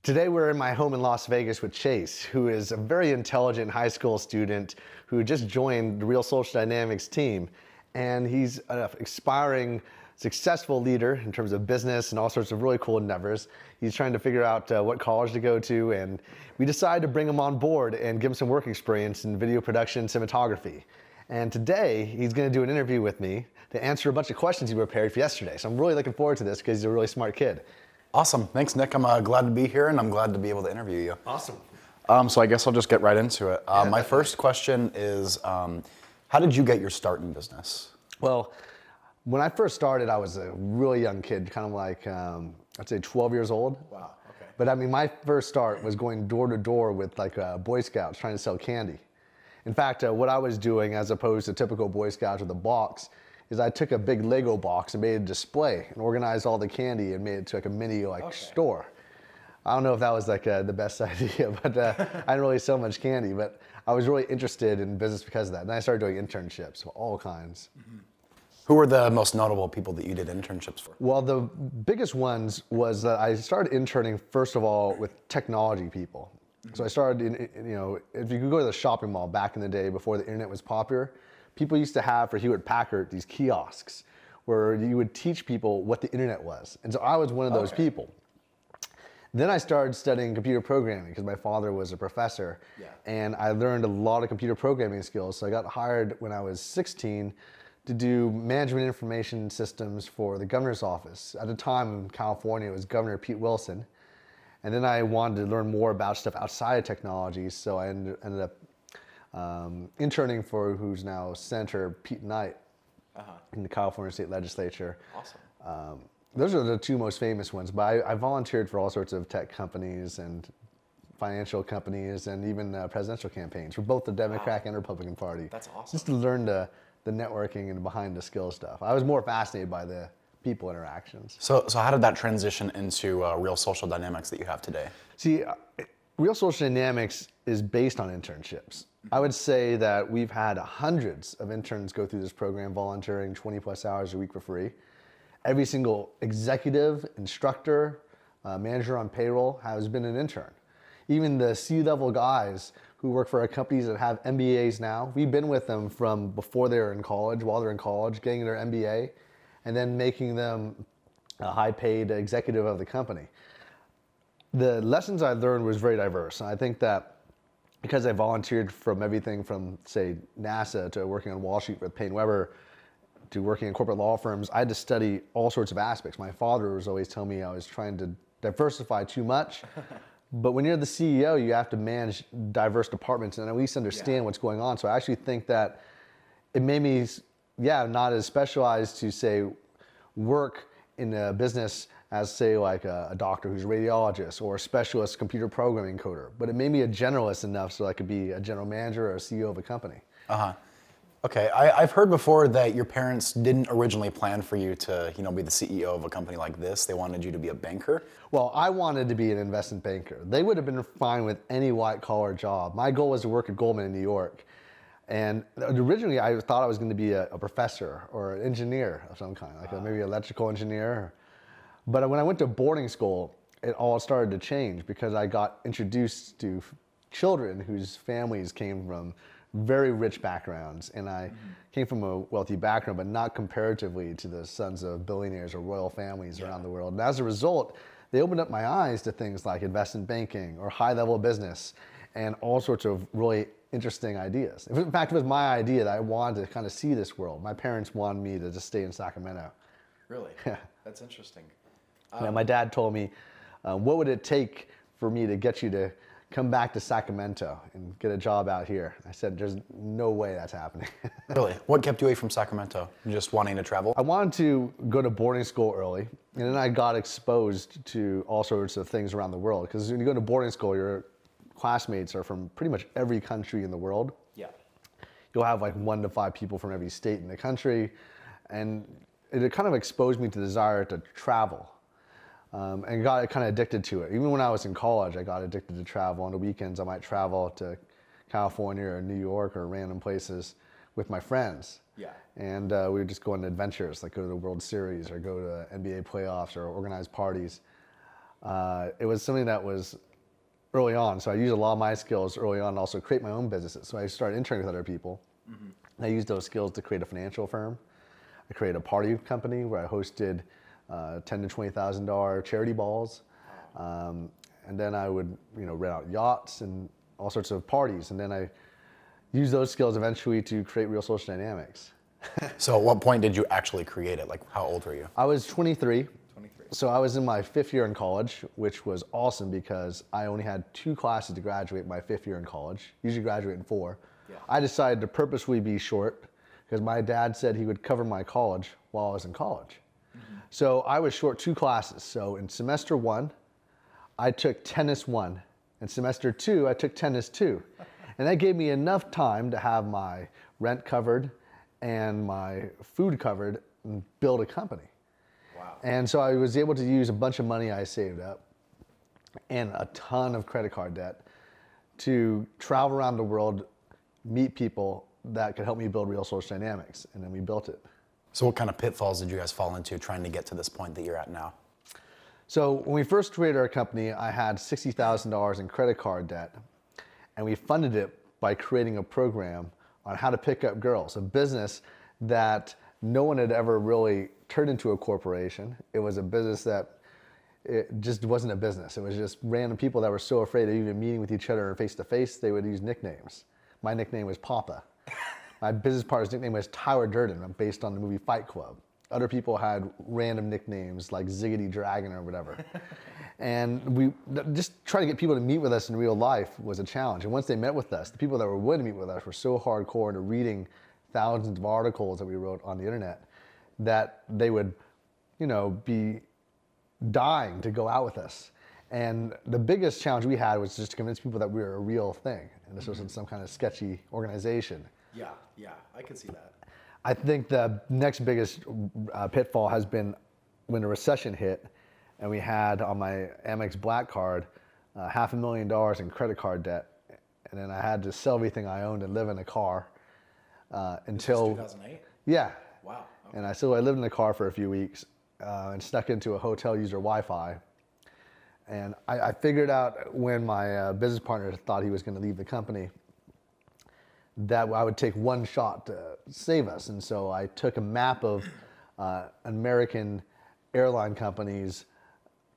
Today we're in my home in Las Vegas with Chase, who is a very intelligent high school student who just joined the Real Social Dynamics team. And he's an aspiring, successful leader in terms of business and all sorts of really cool endeavors. He's trying to figure out what college to go to, and we decided to bring him on board and give him some work experience in video production and cinematography. And today he's going to do an interview with me to answer a bunch of questions he prepared for yesterday. So I'm really looking forward to this because he's a really smart kid. Awesome. Thanks, Nick. I'm glad to be here, and I'm glad to be able to interview you. Awesome. So I guess I'll just get right into it. My first question is, how did you get your start in business? Well, when I first started, I was a really young kid, kind of like, I'd say 12 years old. Wow, okay. But I mean, my first start was going door to door with like Boy Scouts trying to sell candy. In fact, what I was doing, as opposed to typical Boy Scouts with a box, is I took a big Lego box and made a display and organized all the candy and made it to like a mini store. I don't know if that was like the best idea, but I didn't really sell much candy, but I was really interested in business because of that. And I started doing internships of all kinds. Mm-hmm. Who were the most notable people that you did internships for? Well, the biggest ones was that I started interning, first of all, with technology people. Mm-hmm. So I started, if you could go to the shopping mall back in the day before the internet was popular, people used to have for Hewlett Packard these kiosks where you would teach people what the internet was. And so I was one of those people. Then I started studying computer programming because my father was a professor. Yeah. And I learned a lot of computer programming skills. So I got hired when I was 16 to do management information systems for the governor's office. At the time in California, it was Governor Pete Wilson. And then I wanted to learn more about stuff outside of technology. So I ended up interning for who's now Senator Pete Knight in the California State Legislature. Awesome. Those are the two most famous ones, but I volunteered for all sorts of tech companies and financial companies and even presidential campaigns for both the Democratic and Republican Party. That's awesome. Just to learn the networking and behind the skill stuff. I was more fascinated by the people interactions. So how did that transition into Real Social Dynamics that you have today? See, Real Social Dynamics is based on internships. I would say that we've had hundreds of interns go through this program, volunteering 20 plus hours a week for free. Every single executive, instructor, manager on payroll has been an intern. Even the C-level guys who work for our companies that have MBAs now, we've been with them from before they were in college, while they're in college, getting their MBA, and then making them a high-paid executive of the company. The lessons I learned was very diverse. And I think that because I volunteered from everything from, say, NASA to working on Wall Street with Payne Weber to working in corporate law firms, I had to study all sorts of aspects. My father was always telling me I was trying to diversify too much. But when you're the CEO, you have to manage diverse departments and at least understand what's going on. So I actually think that it made me, not as specialized to, say, work in a business as, say, like a doctor who's a radiologist or a specialist computer programming coder. But it made me a generalist enough so I could be a general manager or a CEO of a company. Okay, I've heard before that your parents didn't originally plan for you to, be the CEO of a company like this. They wanted you to be a banker. Well, I wanted to be an investment banker. They would have been fine with any white-collar job. My goal was to work at Goldman in New York. And originally, I thought I was going to be a professor or an engineer of some kind, like maybe an electrical engineer. But when I went to boarding school, it all started to change because I got introduced to children whose families came from very rich backgrounds. And I came from a wealthy background, but not comparatively to the sons of billionaires or royal families around the world. And as a result, they opened up my eyes to things like investment banking or high-level business and all sorts of really interesting ideas. In fact, it was my idea that I wanted to kind of see this world. My parents wanted me to just stay in Sacramento. Really? Yeah. That's interesting. My dad told me, what would it take for me to get you to come back to Sacramento and get a job out here. I said, there's no way that's happening. Really? What kept you away from Sacramento? Just wanting to travel? I wanted to go to boarding school early, and then I got exposed to all sorts of things around the world. Because when you go to boarding school, your classmates are from pretty much every country in the world. Yeah. You'll have like 1 to 5 people from every state in the country, and it kind of exposed me to the desire to travel. And got kind of addicted to it. Even when I was in college, I got addicted to travel. On the weekends, I might travel to California or New York or random places with my friends. Yeah. And we would just go on adventures, like go to the World Series or go to NBA playoffs or organize parties. It was something that was early on. So I used a lot of my skills early on and also create my own businesses. So I started interning with other people. Mm-hmm. I used those skills to create a financial firm. I created a party company where I hosted $10,000 to $20,000 charity balls, and then I would, rent out yachts and all sorts of parties, and then I used those skills eventually to create Real Social Dynamics. So, at what point did you actually create it? Like, how old were you? I was 23. So I was in my 5th year in college, which was awesome because I only had 2 classes to graduate my 5th year in college. Usually graduate in 4. Yeah. I decided to purposely be short because my dad said he would cover my college while I was in college. So I was short 2 classes. So in semester 1, I took tennis 1. In semester 2, I took tennis 2. And that gave me enough time to have my rent covered and my food covered and build a company. Wow. And so I was able to use a bunch of money I saved up and a ton of credit card debt to travel around the world, meet people that could help me build Real Social Dynamics. And then we built it. So what kind of pitfalls did you guys fall into trying to get to this point that you're at now? So when we first created our company, I had $60,000 in credit card debt, and we funded it by creating a program on how to pick up girls, a business that no one had ever really turned into a corporation. It was a business that it just wasn't a business. It was just random people that were so afraid of even meeting with each other face to face, they would use nicknames. My nickname was Papa. My business partner's nickname was Tyler Durden, based on the movie Fight Club. Other people had random nicknames like Ziggity Dragon or whatever. And we just trying to get people to meet with us in real life was a challenge. And once they met with us, the people that were willing to meet with us were so hardcore into reading thousands of articles that we wrote on the internet that they would, be dying to go out with us. And the biggest challenge we had was just to convince people that we were a real thing and this wasn't some kind of sketchy organization. Yeah, I can see that. I think the next biggest pitfall has been when the recession hit and we had on my Amex Black Card $500,000 in credit card debt. And then I had to sell everything I owned and live in a car until... This was 2008? Yeah. Wow. Okay. And I lived in the car for a few weeks and snuck into a hotel user Wi-Fi. And I figured out when my business partner thought he was going to leave the company that I would take one shot to save us. And so I took a map of American airline companies'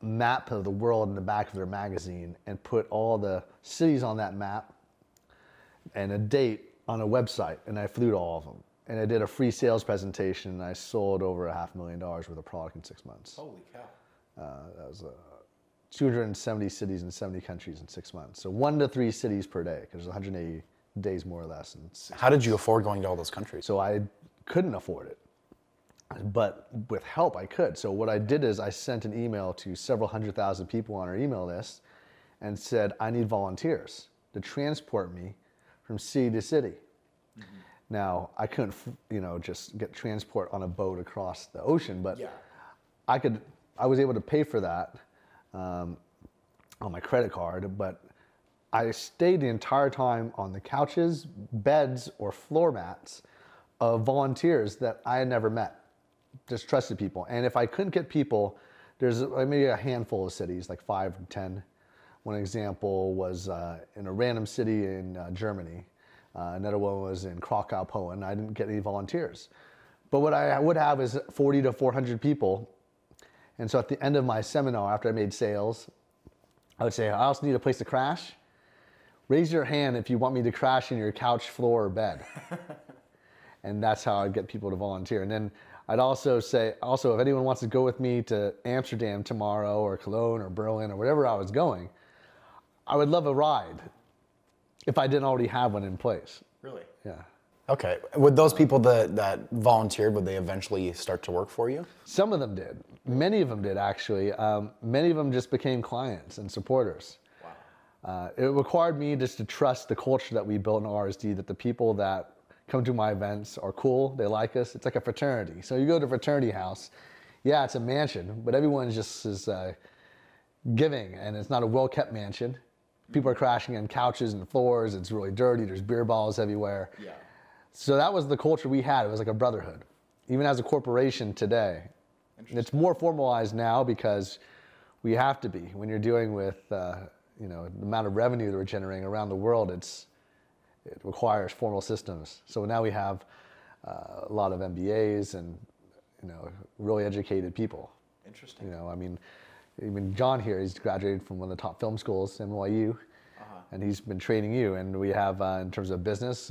map of the world in the back of their magazine and put all the cities on that map and a date on a website. And I flew to all of them. And I did a free sales presentation and I sold over $500,000 worth of product in 6 months. Holy cow. That was 270 cities in 70 countries in 6 months. So 1 to 3 cities per day, because there's 180 days more or less. How did you afford going to all those countries? So I couldn't afford it, but with help I could. So what I did is I sent an email to several 100,000 people on our email list and said, I need volunteers to transport me from city to city. Mm-hmm. Now, I couldn't, just get transport on a boat across the ocean, but yeah. I was able to pay for that on my credit card, but I stayed the entire time on the couches, beds, or floor mats of volunteers that I had never met, just trusted people. And if I couldn't get people, there's maybe a handful of cities, like 5 or 10. One example was in a random city in Germany. Another one was in Krakow, Poland. I didn't get any volunteers. But what I would have is 40 to 400 people. And so at the end of my seminar, after I made sales, I would say, I also need a place to crash. Raise your hand if you want me to crash in your couch, floor, or bed. And that's how I'd get people to volunteer. And then I'd also say, if anyone wants to go with me to Amsterdam tomorrow or Cologne or Berlin or wherever I was going, I would love a ride if I didn't already have one in place. Really? Yeah. Okay. Would those people that volunteered, would they eventually start to work for you? Some of them did. Many of them did, actually. Many of them just became clients and supporters. Wow. It required me just to trust the culture that we built in RSD, that the people that come to my events are cool, they like us. It's like a fraternity. So you go to a fraternity house, yeah, it's a mansion, but everyone just is giving, and it's not a well-kept mansion. People are crashing on couches and floors. It's really dirty. There's beer balls everywhere. Yeah. So that was the culture we had. It was like a brotherhood, even as a corporation today. It's more formalized now because we have to be. When you're dealing with the amount of revenue that we're generating around the world, it requires formal systems. So now we have a lot of MBAs and really educated people. Interesting. Even John here, he's graduated from one of the top film schools, NYU, and he's been training you. And we have, in terms of business,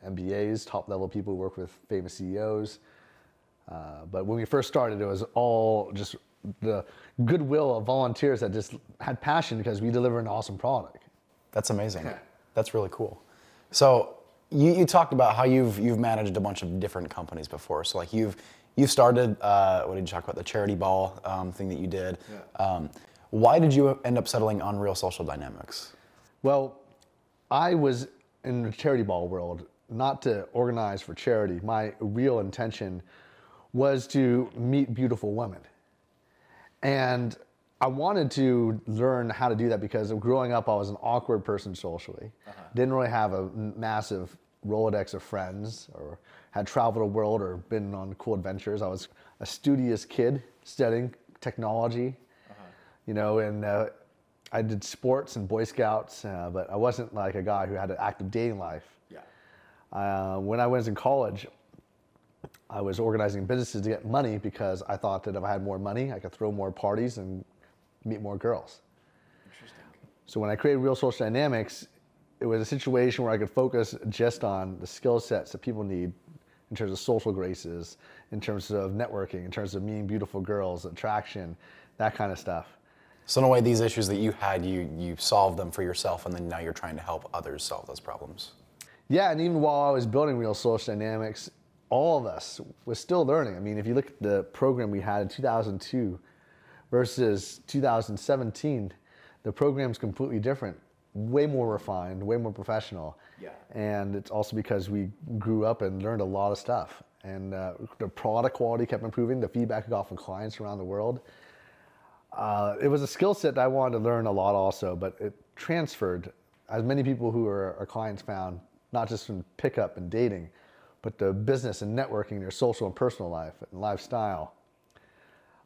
MBAs, top-level people who work with famous CEOs. But when we first started, it was all just the goodwill of volunteers that just had passion because we deliver an awesome product. That's amazing. Yeah. That's really cool. So you talked about how you've managed a bunch of different companies before. So like you've started, what did you talk about, the charity ball thing that you did. Yeah. Why did you end up settling on Real Social Dynamics? Well, I was in the charity ball world, not to organize for charity. My real intention was to meet beautiful women. And I wanted to learn how to do that because growing up, I was an awkward person socially. Didn't really have a massive Rolodex of friends, or had traveled the world or been on cool adventures. I was a studious kid studying technology, and I did sports and Boy Scouts, but I wasn't like a guy who had an active dating life. Yeah. When I was in college, I was organizing businesses to get money because I thought that if I had more money, I could throw more parties and meet more girls. Interesting. So when I created Real Social Dynamics, it was a situation where I could focus just on the skill sets that people need in terms of social graces, in terms of networking, in terms of meeting beautiful girls, attraction, that kind of stuff. So in a way, these issues that you had, you solved them for yourself, and then now you're trying to help others solve those problems. Yeah, and even while I was building Real Social Dynamics, all of us was still learning. I mean, if you look at the program we had in 2002 versus 2017, the program's completely different, way more refined, way more professional. Yeah. And it's also because we grew up and learned a lot of stuff. And the product quality kept improving, the feedback I got from clients around the world. It was a skill set that I wanted to learn a lot also, but it transferred, as many people who are our clients found, not just from pickup and dating, but the business and networking, their social and personal life and lifestyle.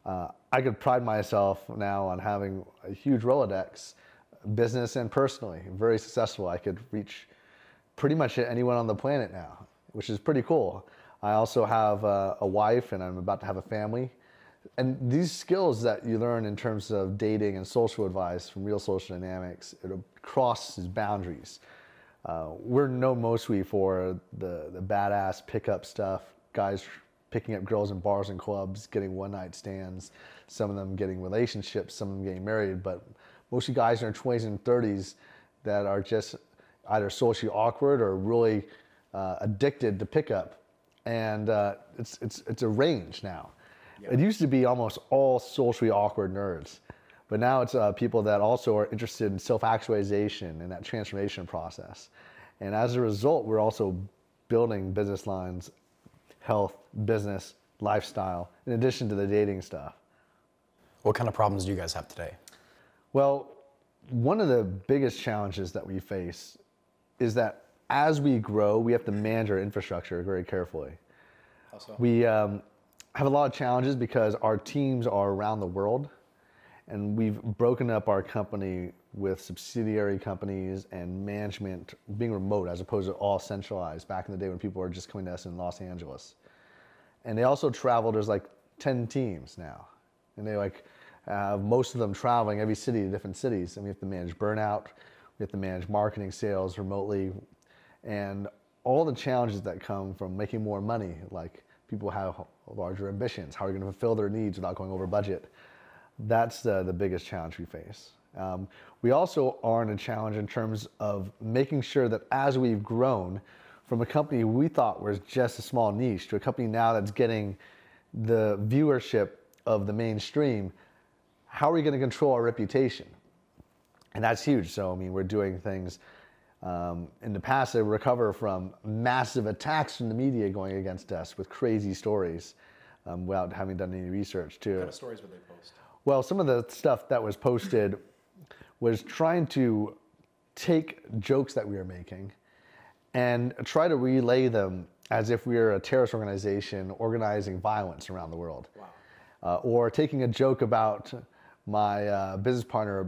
I could pride myself now on having a huge Rolodex, business and personally, very successful. I could reach pretty much anyone on the planet now, which is pretty cool. I also have a wife, and I'm about to have a family. And these skills that you learn in terms of dating and social advice from Real Social Dynamics, it crosses boundaries. We're known mostly for the badass pickup stuff, guys picking up girls in bars and clubs, getting one-night stands, some of them getting relationships, some of them getting married, but mostly guys in their 20s and 30s that are just either socially awkward or really addicted to pickup. And it's a range now. Yep. It used to be almost all socially awkward nerds, but now it's people that also are interested in self-actualization and that transformation process. And as a result, we're also building business lines, health, business, lifestyle, in addition to the dating stuff. What kind of problems do you guys have today? Well, one of the biggest challenges that we face is that as we grow, we have to manage our infrastructure very carefully. How so? We have a lot of challenges because our teams are around the world, and we've broken up our company with subsidiary companies and management being remote as opposed to all centralized back in the day when people were just coming to us in Los Angeles. And they also travel, there's like 10 teams now. And they have most of them traveling every city to different cities. And we have to manage burnout, we have to manage marketing, sales remotely, and all the challenges that come from making more money, like people have larger ambitions. How are you going to fulfill their needs without going over budget? That's the biggest challenge we face. We also are in a challenge in terms of making sure that as we've grown from a company we thought was just a small niche to a company now that's getting the viewership of the mainstream, how are we going to control our reputation? And that's huge. So, I mean, we're doing things in the past that recover from massive attacks from the media going against us with crazy stories without having done any research too. What kind of stories would they post? Well, some of the stuff that was posted was trying to take jokes that we were making and try to relay them as if we were a terrorist organization organizing violence around the world. Wow. Or taking a joke about my business partner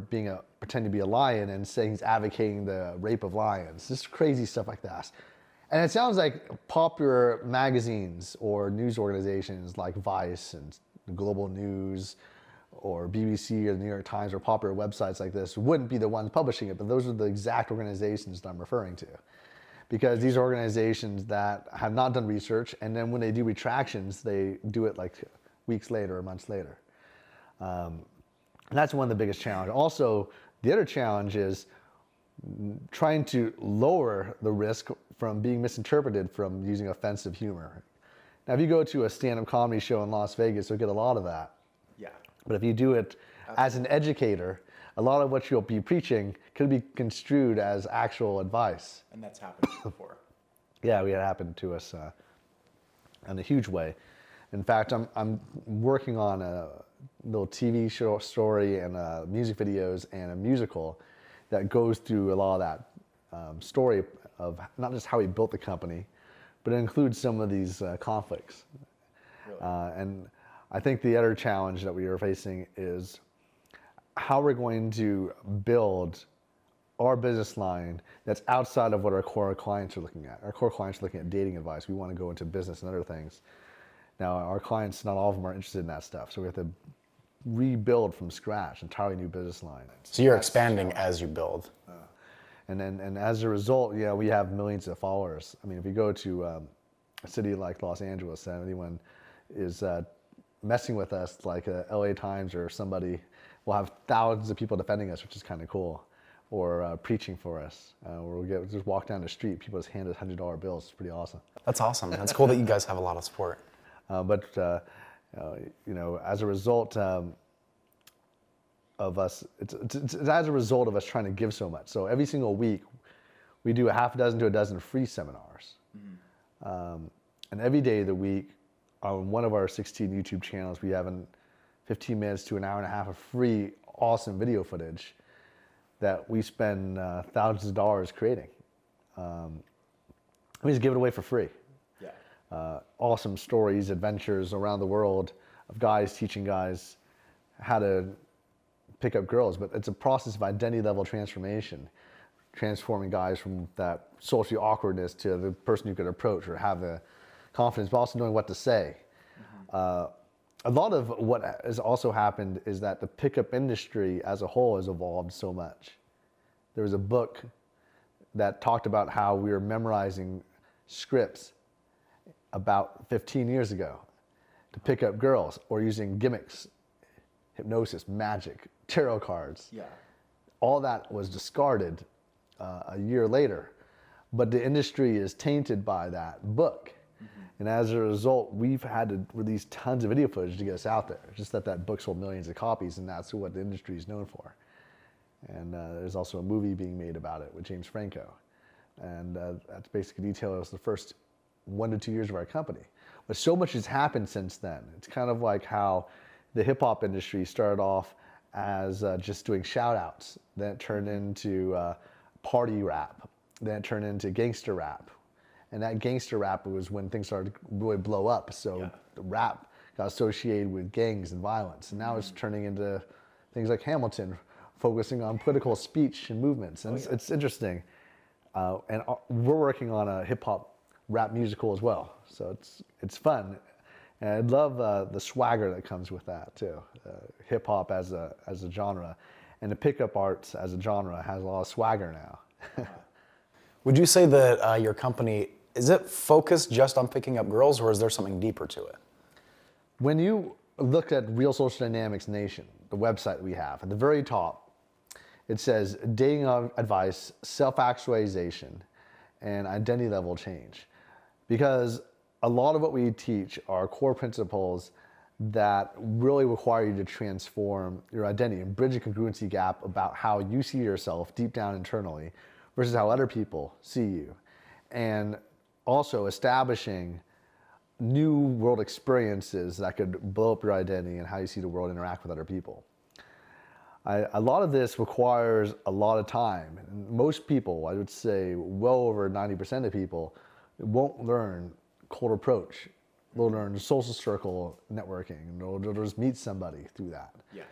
pretending to be a lion and saying he's advocating the rape of lions. Just crazy stuff like that. And it sounds like popular magazines or news organizations like Vice and Global News or BBC or the New York Times or popular websites like this wouldn't be the ones publishing it, but those are the exact organizations that I'm referring to. Because these are organizations that have not done research, and then when they do retractions, they do it like weeks later or months later. And that's one of the biggest challenges. Also, the other challenge is trying to lower the risk from being misinterpreted from using offensive humor. Now, if you go to a stand-up comedy show in Las Vegas, you'll get a lot of that. Yeah. But if you do it as an educator, a lot of what you'll be preaching could be construed as actual advice. And that's happened before. Yeah, it happened to us in a huge way. In fact, I'm working on a little TV show story and music videos and a musical that goes through a lot of that story of not just how he built the company, but it includes some of these conflicts. Really? And I think the other challenge that we are facing is how we're going to build our business line that's outside of what our core clients are looking at. Our core clients are looking at dating advice. We want to go into business and other things. Now, our clients, not all of them are interested in that stuff, so we have to rebuild from scratch, entirely new business line. So you're expanding as you build. And as a result, yeah, we have millions of followers. I mean, if you go to a city like Los Angeles, and anyone is messing with us, like LA Times or somebody, we'll have thousands of people defending us, which is kind of cool, or preaching for us. Or we'll just walk down the street, people just hand us $100 bills. It's pretty awesome. That's awesome. That's cool that you guys have a lot of support. But you know, as a result of us, it's as a result of us trying to give so much. So every single week, we do a half a dozen to a dozen free seminars. Mm-hmm. And every day of the week, on one of our 16 YouTube channels, we have 15 minutes to an hour and a half of free, awesome video footage that we spend thousands of dollars creating. We just give it away for free. Yeah. Awesome stories, adventures around the world of guys teaching guys how to pick up girls, but it's a process of identity level transformation, transforming guys from that social awkwardness to the person who could approach or have the confidence, but also knowing what to say. Mm-hmm. A lot of what has also happened is that the pickup industry as a whole has evolved so much. There was a book that talked about how we were memorizing scripts about 15 years ago to pick up girls, or using gimmicks, hypnosis, magic, tarot cards. Yeah. All that was discarded a year later, but the industry is tainted by that book. Mm-hmm. And as a result, we've had to release tons of video footage to get us out there. Just that book sold millions of copies, and that's what the industry is known for. And there's also a movie being made about it with James Franco. And that's basically details the first 1 to 2 years of our company. But so much has happened since then. It's kind of like how the hip hop industry started off as just doing shout outs. Then it turned into party rap. Then it turned into gangster rap. And that gangster rap was when things started to really blow up. So yeah. The rap got associated with gangs and violence. And now it's turning into things like Hamilton, focusing on political speech and movements. And it's interesting. And we're working on a hip hop rap musical as well. So it's fun. And I love the swagger that comes with that too. Hip hop as a genre, and the pickup arts as a genre has a lot of swagger now. Would you say that your company, is it focused just on picking up girls, or is there something deeper to it? When you look at Real Social Dynamics Nation, the website we have, at the very top, It says dating advice, self-actualization, and identity level change. Because a lot of what we teach are core principles that really require you to transform your identity and bridge a congruency gap about how you see yourself deep down internally versus how other people see you. And also establishing new world experiences that could blow up your identity and how you see the world interact with other people. A lot of this requires a lot of time. And most people, I would say well over 90% of people, won't learn cold approach. They'll learn social circle networking. They'll just meet somebody through that. Yeah.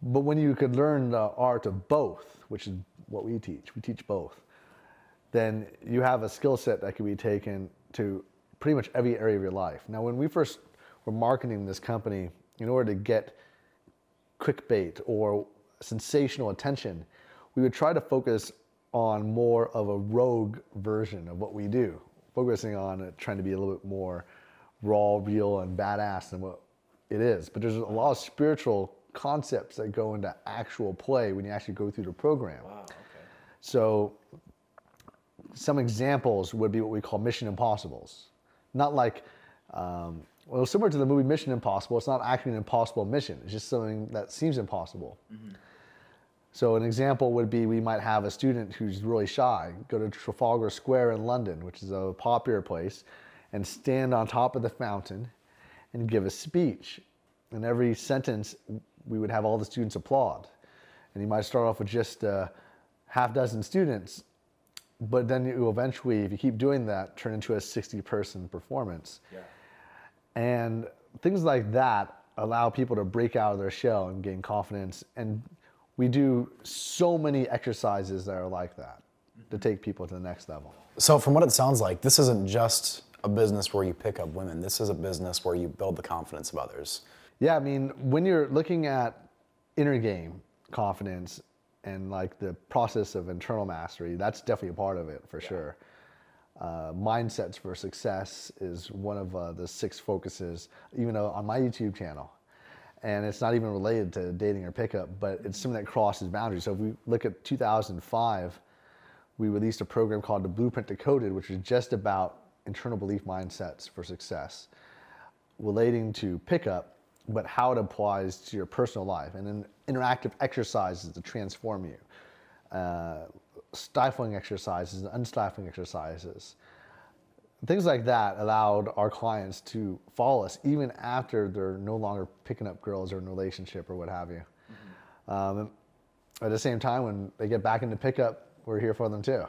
But when you could learn the art of both, which is what we teach both, then you have a skill set that can be taken to pretty much every area of your life. Now, when we first were marketing this company, in order to get clickbait or sensational attention, we would try to focus on more of a rogue version of what we do, focusing on trying to be a little bit more raw, real, and badass than what it is. But there's a lot of spiritual concepts that go into actual play when you actually go through the program. Wow, okay. So some examples would be what we call mission impossibles. Not like, well, similar to the movie Mission Impossible, it's not actually an impossible mission. It's just something that seems impossible. Mm-hmm. So an example would be we might have a student who's really shy, go to Trafalgar Square in London, which is a popular place, and stand on top of the fountain and give a speech. And every sentence, we would have all the students applaud. And you might start off with just a half dozen students, but then you eventually, if you keep doing that, turn into a 60-person performance. Yeah. And things like that allow people to break out of their shell and gain confidence. And we do so many exercises that are like that to take people to the next level. So from what it sounds like, this isn't just a business where you pick up women. This is a business where you build the confidence of others. Yeah, I mean, when you're looking at inner game confidence and like the process of internal mastery, that's definitely a part of it for sure. Mindsets for success is one of the 6 focuses, even on my YouTube channel. And it's not even related to dating or pickup, but it's something that crosses boundaries. So if we look at 2005, we released a program called The Blueprint Decoded, which is just about internal belief mindsets for success, relating to pickup, but how it applies to your personal life, and then interactive exercises to transform you, stifling exercises and unstifling exercises. Things like that allowed our clients to follow us even after they're no longer picking up girls or in a relationship or what have you. Mm-hmm. At the same time, when they get back into pickup, we're here for them too.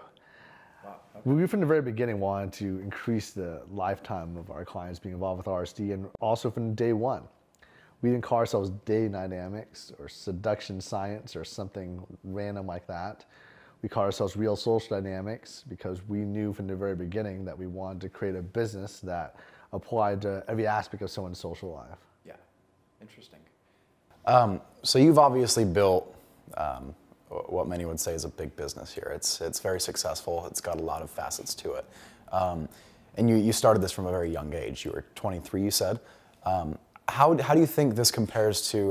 Wow. Okay. We from the very beginning wanted to increase the lifetime of our clients being involved with RSD, and also from day one. We didn't call ourselves dating dynamics or seduction science or something random like that. We call ourselves Real Social Dynamics because we knew from the very beginning that we wanted to create a business that applied to every aspect of someone's social life. Yeah, interesting. So you've obviously built what many would say is a big business here. It's very successful. It's got a lot of facets to it. And you started this from a very young age. You were 23, you said. How do you think this compares to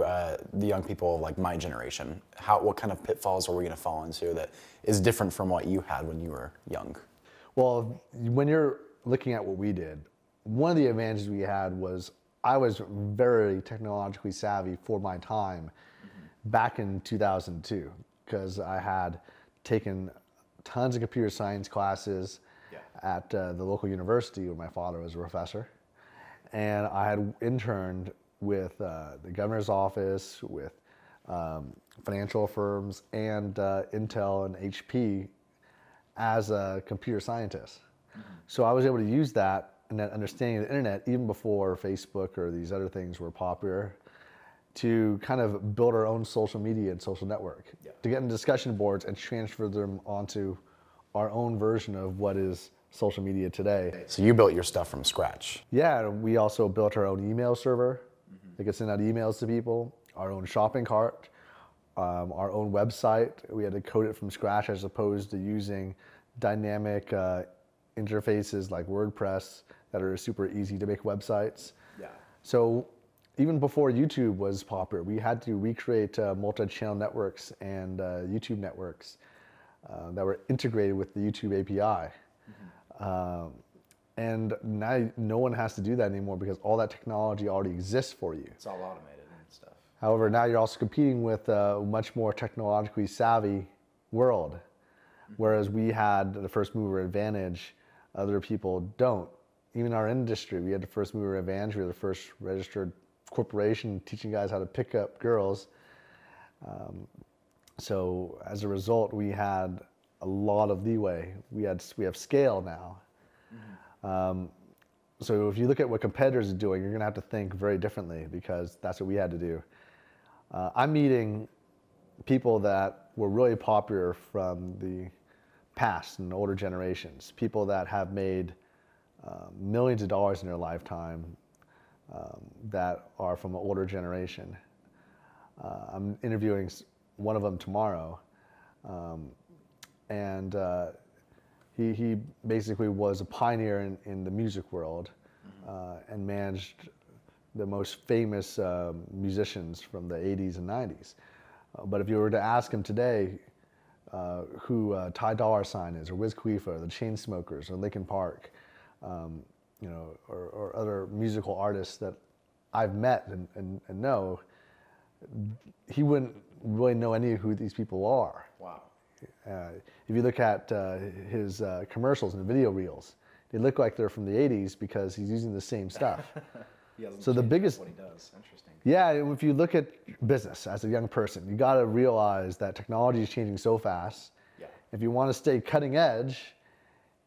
the young people of like my generation? What kind of pitfalls are we going to fall into that is different from what you had when you were young? Well, when you're looking at what we did, one of the advantages we had was I was very technologically savvy for my time back in 2002, because I had taken tons of computer science classes at the local university where my father was a professor. And I had interned with the governor's office, with financial firms, and Intel and HP as a computer scientist. Mm-hmm. So I was able to use that and that understanding of the internet even before Facebook or these other things were popular to kind of build our own social media and social network, to get in discussion boards and transfer them onto our own version of what is social media today. So you built your stuff from scratch? Yeah, we also built our own email server that could send out emails to people, our own shopping cart, our own website. We had to code it from scratch as opposed to using dynamic interfaces like WordPress that are super easy to make websites. Yeah. So even before YouTube was popular, we had to recreate multi-channel networks and YouTube networks that were integrated with the YouTube API. And now no one has to do that anymore because all that technology already exists for you. It's all automated and stuff. However, now you're also competing with a much more technologically savvy world. Whereas we had the first mover advantage, other people don't. Even our industry, we had the first mover advantage. We were the first registered corporation teaching guys how to pick up girls. So as a result, we had a lot of leeway. We have scale now. So if you look at what competitors are doing, you're going to have to think very differently because that's what we had to do. I'm meeting people that were really popular from the past and older generations, people that have made millions of dollars in their lifetime that are from an older generation. I'm interviewing one of them tomorrow, and he basically was a pioneer in the music world and managed the most famous musicians from the 80s and 90s. But if you were to ask him today who Ty Dolla $ign is, or Wiz Khalifa, or the Chainsmokers, or Linkin Park, you know, or other musical artists that I've met and know, he wouldn't really know any of who these people are. Wow. If you look at his commercials and video reels, they look like they're from the 80s because he's using the same stuff. So the biggest, what he does. Interesting. Yeah, if you look at business as a young person, you got to realize that technology is changing so fast. Yeah. If you want to stay cutting edge,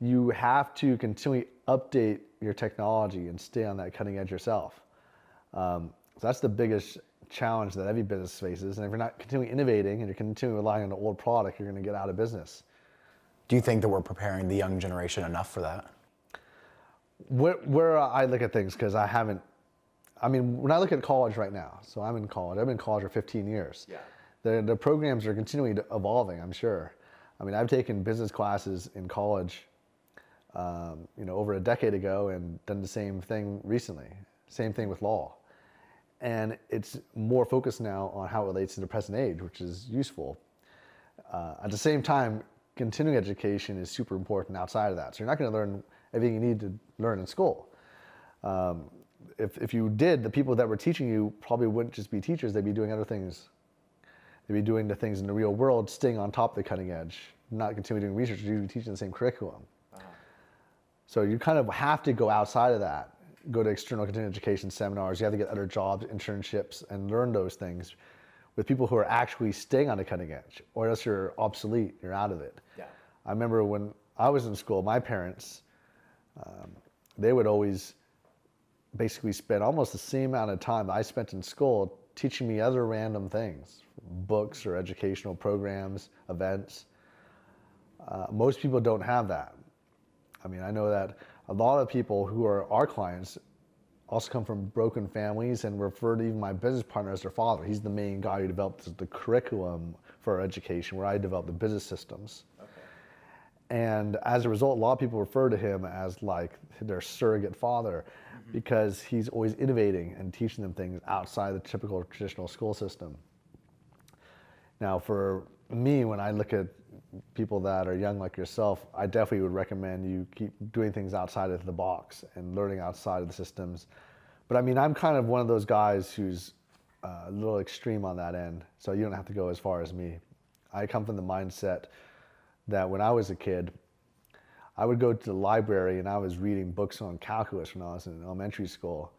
you have to continually update your technology and stay on that cutting edge yourself. So that's the biggest challenge that every business faces. And if you're not continually innovating and you're continually relying on an old product, you're going to get out of business. Do you think that we're preparing the young generation enough for that? Where I look at things, because I mean, when I look at college right now, so I'm in college. I've been in college for 15 years. Yeah. The programs are continually evolving, I'm sure. I mean, I've taken business classes in college, you know, over a decade ago and done the same thing recently. Same thing with law. And it's more focused now on how it relates to the present age, which is useful. At the same time, continuing education is super important outside of that. So you're not going to learn everything you need to learn in school. If you did, the people that were teaching you probably wouldn't just be teachers, they'd be doing other things. They'd be doing the things in the real world, staying on top of the cutting edge, not continuing doing research, you'd be teaching the same curriculum. So you kind of have to go outside of that, go to external continuing education seminars, you have to get other jobs, internships, and learn those things with people who are actually staying on the cutting edge, or else you're obsolete, you're out of it. Yeah. I remember when I was in school, my parents, they would always basically spend almost the same amount of time that I spent in school teaching me other random things, books or educational programs, events. Most people don't have that. I mean, I know that a lot of people who are our clients also come from broken families and refer to even my business partner as their father. He's the main guy who developed the curriculum for our education, where I developed the business systems. Okay. And as a result, a lot of people refer to him as like their surrogate father, because he's always innovating and teaching them things outside the typical traditional school system. Now, for me, when I look at people that are young like yourself, I definitely would recommend you keep doing things outside of the box and learning outside of the systems. But I mean, I'm kind of one of those guys who's a little extreme on that end, so you don't have to go as far as me. I come from the mindset that when I was a kid, I would go to the library and I was reading books on calculus when I was in elementary school.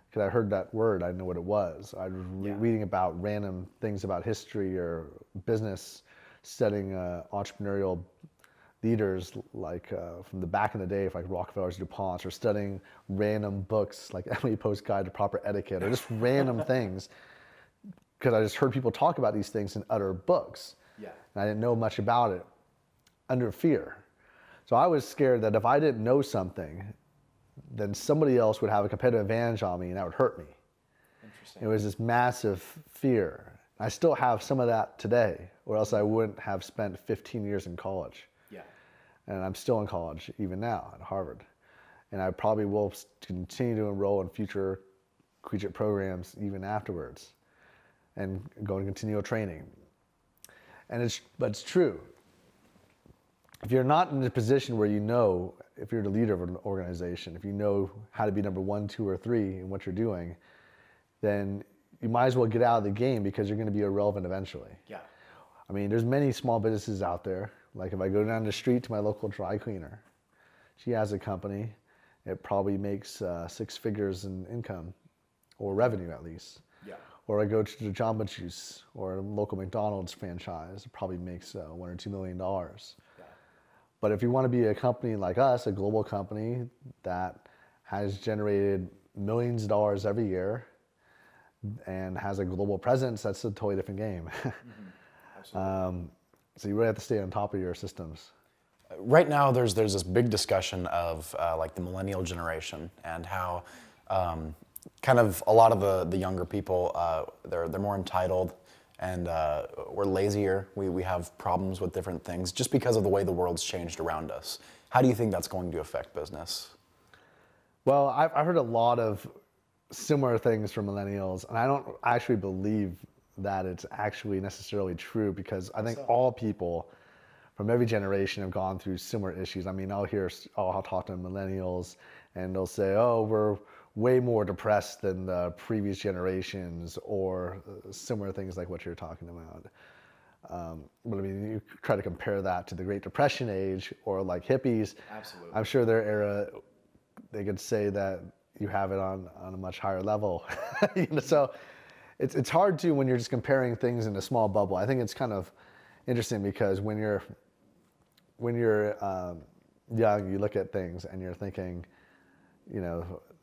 Because I heard that word, I didn't know what it was. I was reading about random things about history or business, studying entrepreneurial leaders like from the back in the day, like Rockefellers, DuPonts, or studying random books like Emily Post's Guide to Proper Etiquette, or just random things. Because I just heard people talk about these things in other books. Yeah. And I didn't know much about it, under fear. So I was scared that if I didn't know something, then somebody else would have a competitive advantage on me and that would hurt me. Interesting. It was this massive fear. I still have some of that today, or else I wouldn't have spent 15 years in college. Yeah. And I'm still in college even now at Harvard. And I probably will continue to enroll in future collegiate programs even afterwards, and go to continual training. But it's true. If you're not in a position where you know, if you're the leader of an organization, if you know how to be number 1, 2, or 3 in what you're doing, then you might as well get out of the game, because you're going to be irrelevant eventually. Yeah. I mean, there's many small businesses out there. Like if I go down the street to my local dry cleaner, she has a company. It probably makes 6 figures in income, or revenue at least. Yeah. Or I go to the Jamba Juice or a local McDonald's franchise, it probably makes $1 or $2 million. Yeah. But if you want to be a company like us, a global company that has generated millions of dollars every year and has a global presence, that's a totally different game. Absolutely. So you really have to stay on top of your systems. Right now, there's this big discussion of like the millennial generation, and how kind of a lot of the younger people, they're more entitled, and we're lazier. We have problems with different things just because of the way the world's changed around us. How do you think that's going to affect business? Well, I've heard a lot of similar things from millennials, and I don't actually believe that it's actually necessarily true, because I think all people from every generation have gone through similar issues. I mean, I'll talk to millennials, and they'll say, oh, we're way more depressed than the previous generations, or similar things like what you're talking about. But I mean, you try to compare that to the Great Depression age, or like hippies. Absolutely. I'm sure their era, they could say that you have it on a much higher level. So it's hard to, when you're just comparing things in a small bubble. I think it's kind of interesting, because when you're young, you look at things and you're thinking,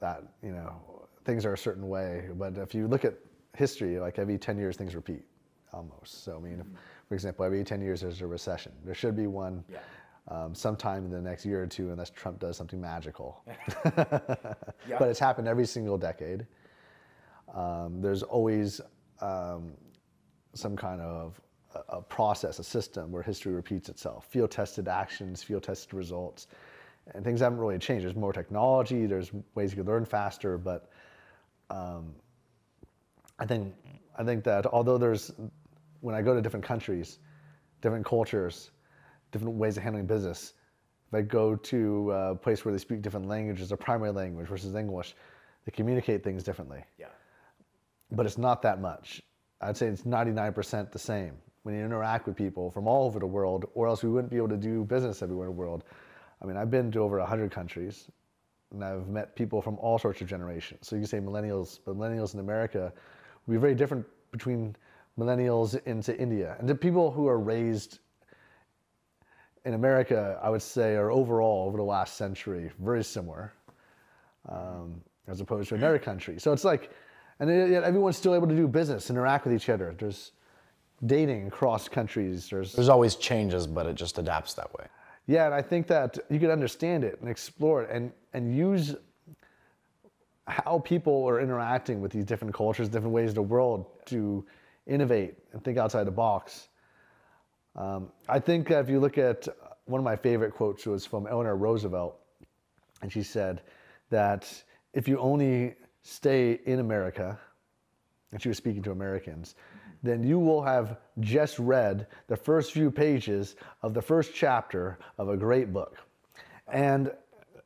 that things are a certain way. But if you look at history, like every 10 years things repeat, almost. So I mean, for example, every 10 years there's a recession. There should be one. Yeah. Sometime in the next year or two, unless Trump does something magical. Yeah. But it's happened every single decade. There's always some kind of a process, a system where history repeats itself. Field-tested actions, field-tested results, and things haven't really changed. There's more technology, there's ways you can learn faster, but I think that although when I go to different countries, different cultures, different ways of handling business. If I go to a place where they speak different languages, a primary language versus English, they communicate things differently. Yeah. But it's not that much. I'd say it's 99% the same when you interact with people from all over the world, or else we wouldn't be able to do business everywhere in the world. I mean, I've been to over 100 countries, and I've met people from all sorts of generations. So you can say millennials, but millennials in America would be very different between millennials into India. And the people who are raised in America, I would say, are overall, over the last century, very similar, as opposed to another country. So it's like, and yet everyone's still able to do business, interact with each other. There's dating across countries. There's always changes, but it just adapts that way. Yeah, and I think that you can understand it and explore it, and use how people are interacting with these different cultures, different ways of the world, to innovate and think outside the box. I think that if you look at one of my favorite quotes, was from Eleanor Roosevelt, and she said that if you only stay in America, and she was speaking to Americans, then you will have just read the first few pages of the first chapter of a great book. And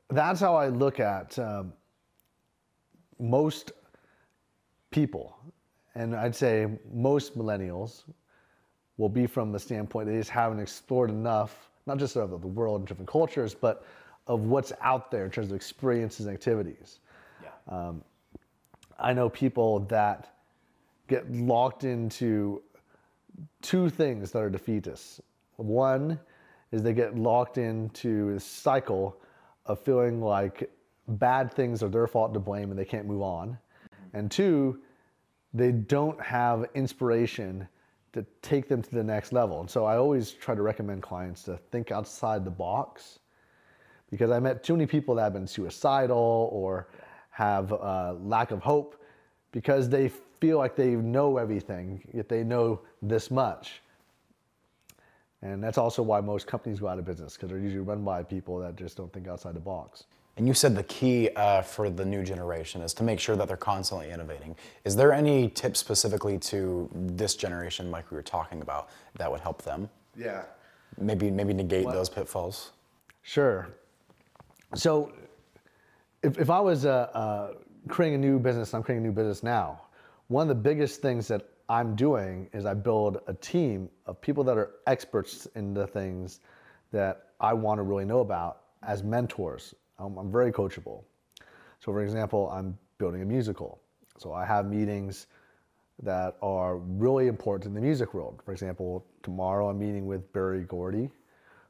that's how I look at most people. And I'd say most millennials will be from the standpoint they just haven't explored enough, not just of the world and different cultures, but of what's out there in terms of experiences and activities. Yeah. I know people that get locked into two things that are defeatists. One is they get locked into this cycle of feeling like bad things are their fault to blame and they can't move on. And two, they don't have inspiration to take them to the next level. And so I always try to recommend clients to think outside the box, because I met too many people that have been suicidal or have a lack of hope because they feel like they know everything, yet they know this much. And that's also why most companies go out of business, because they're usually run by people that just don't think outside the box. And you said the key for the new generation is to make sure that they're constantly innovating. Is there any tips specifically to this generation, like we were talking about, that would help them? Yeah. Maybe negate those pitfalls? Sure. So if I was creating a new business, I'm creating a new business now, one of the biggest things that I'm doing is I build a team of people that are experts in the things that I want to really know about as mentors. I'm very coachable. So for example, I'm building a musical. So I have meetings that are really important in the music world. For example, tomorrow I'm meeting with Berry Gordy,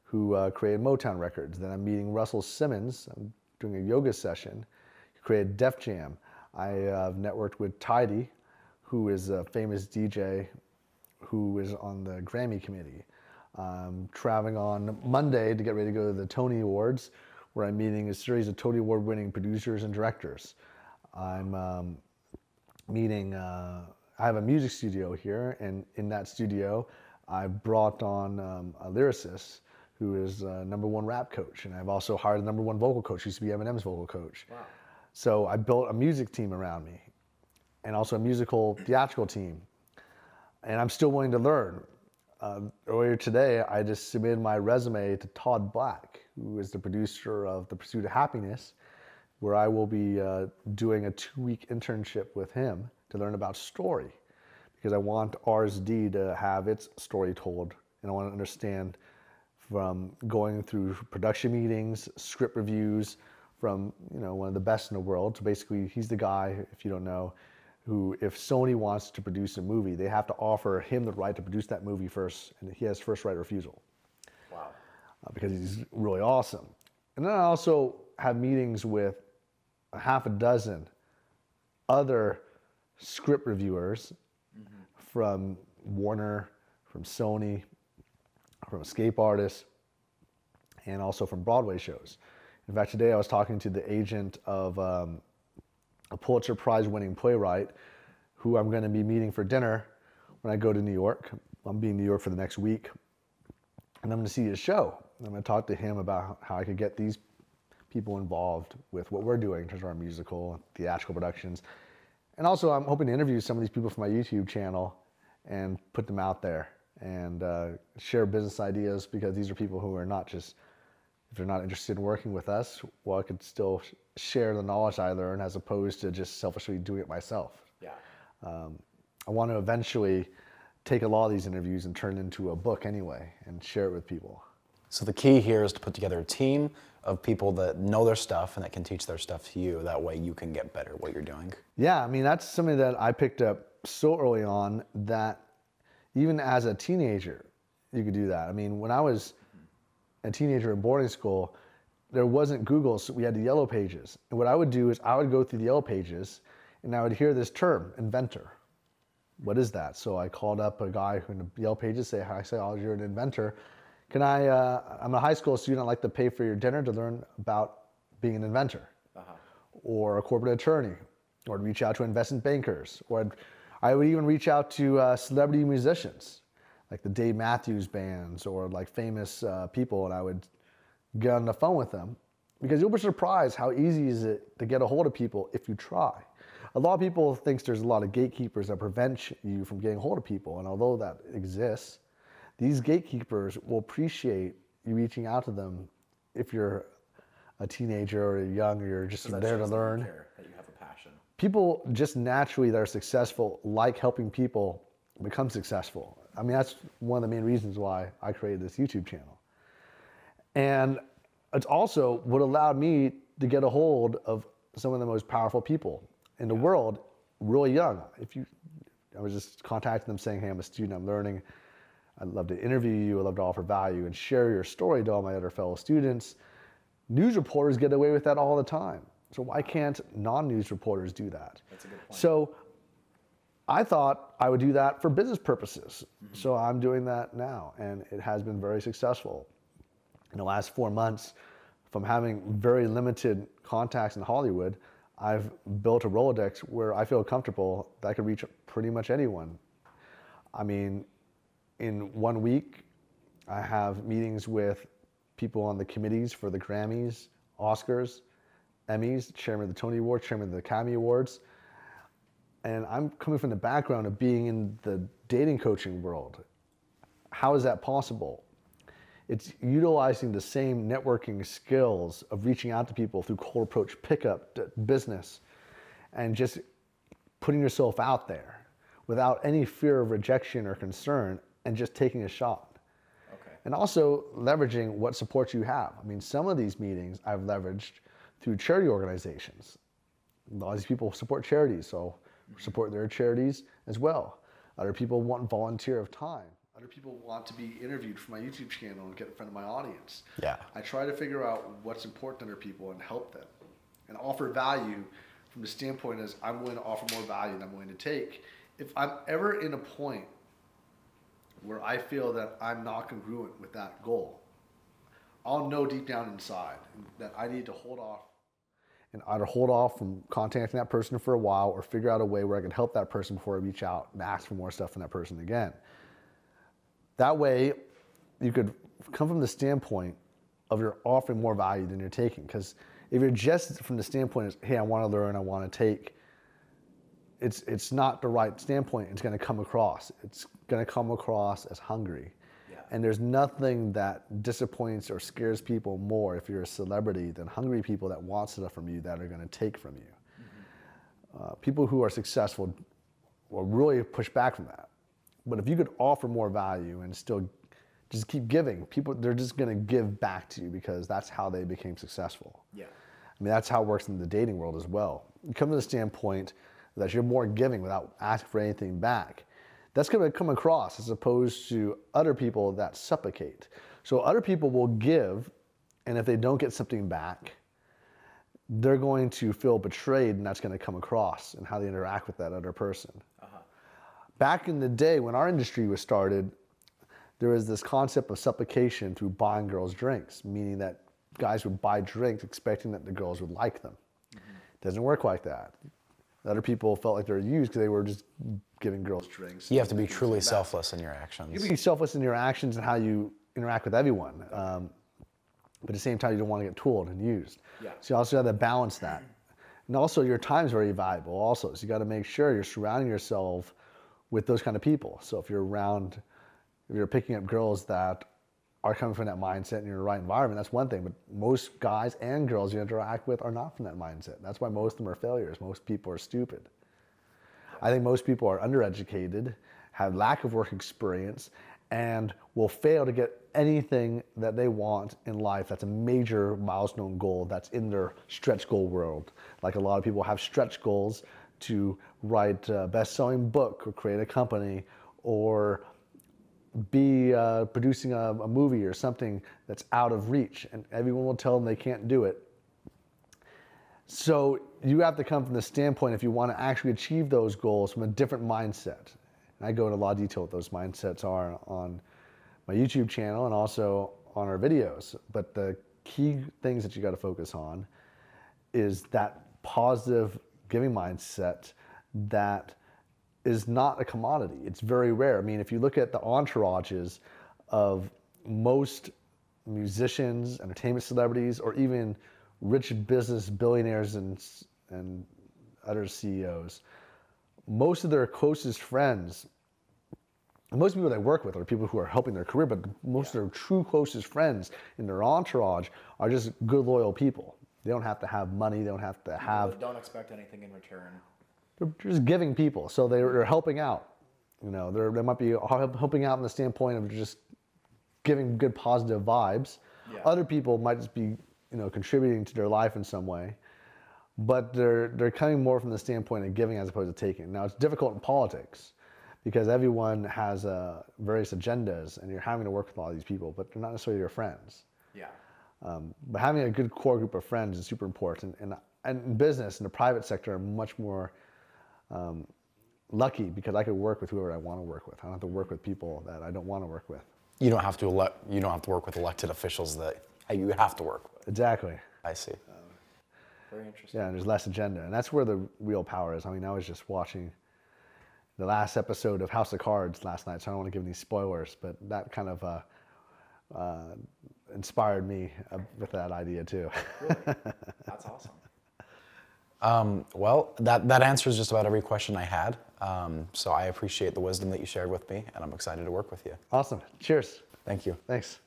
who created Motown Records. Then I'm meeting Russell Simmons. I'm doing a yoga session. He created Def Jam. I have networked with Tidy, who is a famous DJ who is on the Grammy committee. Traveling on Monday to get ready to go to the Tony Awards, where I'm meeting a series of Tony Award winning producers and directors. I'm meeting, I have a music studio here, and in that studio, I brought on a lyricist who is a #1 rap coach, and I've also hired a #1 vocal coach, who used to be Eminem's vocal coach. Wow. So I built a music team around me, and also a musical theatrical team, and I'm still willing to learn. Earlier today, I just submitted my resume to Todd Black, who is the producer of The Pursuit of Happiness, where I will be doing a 2-week internship with him to learn about story, because I want RSD to have its story told, and I want to understand from going through production meetings, script reviews, from one of the best in the world. So basically, he's the guy, if you don't know, who, if Sony wants to produce a movie, they have to offer him the right to produce that movie first, and he has first right of refusal. Wow. Because he's really awesome. And then I also have meetings with a half a dozen other script reviewers from Warner, from Sony, from escape artists, and also from Broadway shows. In fact, today I was talking to the agent of a Pulitzer Prize winning playwright who I'm going to be meeting for dinner when I go to New York. I'll be in New York for the next week, and I'm going to see his show. I'm going to talk to him about how I could get these people involved with what we're doing in terms of our musical, theatrical productions. And also, I'm hoping to interview some of these people from my YouTube channel and put them out there and share business ideas, because these are people who are not just, if they're not interested in working with us, well, I could still share the knowledge I learn as opposed to just selfishly doing it myself. Yeah. I want to eventually take a lot of these interviews and turn it into a book anyway and share it with people. So the key here is to put together a team of people that know their stuff and that can teach their stuff to you. That way you can get better at what you're doing. Yeah, I mean, that's something that I picked up so early on, that even as a teenager, you could do that. I mean, when I was a teenager in boarding school, there wasn't Google, so we had the Yellow Pages. And what I would do is I would go through the Yellow Pages and I would hear this term, inventor. What is that? So I called up a guy who in the Yellow Pages say, hi, you're an inventor. Can I'm a high school student, I'd like to pay for your dinner to learn about being an inventor, or a corporate attorney, or to reach out to investment bankers, or I would even reach out to celebrity musicians, like the Dave Matthews bands, or like famous people, and I would get on the phone with them, because you'll be surprised how easy is it to get a hold of people if you try. A lot of people think there's a lot of gatekeepers that prevent you from getting a hold of people, and although that exists, these gatekeepers will appreciate you reaching out to them if you're a teenager or young, or you're just there to learn. That you have a passion. People just naturally that are successful like helping people become successful. I mean, that's one of the main reasons why I created this YouTube channel. And it's also what allowed me to get a hold of some of the most powerful people in the world really young. I was just contacting them saying, hey, I'm a student, I'm learning. I'd love to interview you, I'd love to offer value and share your story to all my other fellow students. News reporters get away with that all the time. So why can't non-news reporters do that? That's a good point. So I thought I would do that for business purposes. So I'm doing that now, and it has been very successful. In the last 4 months, from having very limited contacts in Hollywood, I've built a Rolodex where I feel comfortable that I could reach pretty much anyone. I mean, in 1 week, I have meetings with people on the committees for the Grammys, Oscars, Emmys, chairman of the Tony Awards, chairman of the Academy Awards. And I'm coming from the background of being in the dating coaching world. How is that possible? It's utilizing the same networking skills of reaching out to people through cold approach pickup business and just putting yourself out there without any fear of rejection or concern and just taking a shot. Okay. And also leveraging what support you have. I mean, some of these meetings I've leveraged through charity organizations. A lot of these people support charities, so support their charities as well. Other people want volunteer of time. Other people want to be interviewed for my YouTube channel and get in front of my audience. Yeah. I try to figure out what's important to other people and help them and offer value from the standpoint as I'm willing to offer more value than I'm willing to take. If I'm ever in a point where I feel that I'm not congruent with that goal, I'll know deep down inside that I need to hold off and either hold off from contacting that person for a while or figure out a way where I can help that person before I reach out and ask for more stuff from that person again. That way, you could come from the standpoint of you're offering more value than you're taking. Because if you're just from the standpoint of, hey, I want to learn, I want to take, it's not the right standpoint. It's going to come across. It's going to come across as hungry. Yeah. And there's nothing that disappoints or scares people more if you're a celebrity than hungry people that want stuff from you that are going to take from you. Mm-hmm. People who are successful will really push back from that. But if you could offer more value and still just keep giving, people, they're just going to give back to you because that's how they became successful. Yeah. I mean, that's how it works in the dating world as well. You come to the standpoint that you're more giving without asking for anything back. That's going to come across as opposed to other people that supplicate. So other people will give, and if they don't get something back, they're going to feel betrayed, and that's going to come across in how they interact with that other person. Back in the day when our industry was started, there was this concept of supplication through buying girls drinks, meaning that guys would buy drinks expecting that the girls would like them. Mm-hmm. It doesn't work like that. Other people felt like they were used because they were just giving girls drinks. You have to be truly selfless in your actions. You have to be selfless in your actions and how you interact with everyone. But at the same time, you don't want to get tooled and used. Yeah. So you also have to balance that. And also your time is very valuable also. So you got to make sure you're surrounding yourself with those kind of people. So if you're picking up girls that are coming from that mindset and you're in the right environment, that's one thing. But most guys and girls you interact with are not from that mindset. That's why most of them are failures. Most people are stupid. I think most people are undereducated, have lack of work experience, and will fail to get anything that they want in life that's a major milestone goal that's in their stretch goal world. Like a lot of people have stretch goals to write a best-selling book or create a company or be producing a movie or something that's out of reach, and everyone will tell them they can't do it. So you have to come from the standpoint, if you want to actually achieve those goals, from a different mindset. And I go into a lot of detail what those mindsets are on my YouTube channel and also on our videos. But the key things that you got to focus on is that positive giving mindset that is not a commodity. It's very rare. I mean, if you look at the entourages of most musicians, entertainment celebrities, or even rich business billionaires and other CEOs, most of their closest friends, most people they work with are people who are helping their career, but most of their true closest friends in their entourage are just good, loyal people. They don't have to have money. They don't have to have... Don't expect anything in return. They're just giving people, so they're helping out. You know, they might be helping out in the standpoint of just giving good, positive vibes. Yeah. Other people might just be, contributing to their life in some way, but they're coming more from the standpoint of giving as opposed to taking. Now, it's difficult in politics because everyone has various agendas, and you're having to work with a lot of these people, but they're not necessarily your friends. Yeah. But having a good core group of friends is super important, and in business, in the private sector, I'm much more lucky because I could work with whoever I want to work with. I don't have to work with people that I don't want to work with. You don't have to work with elected officials that you have to work with. Exactly. I see. Very interesting. Yeah, and there's less agenda, and that's where the real power is. I mean, I was just watching the last episode of House of Cards last night, so I don't want to give any spoilers, but that kind of inspired me with that idea too. Really? That's awesome. Well, that answers just about every question I had. So I appreciate the wisdom that you shared with me, and I'm excited to work with you. Awesome. Cheers. Thank you. Thanks.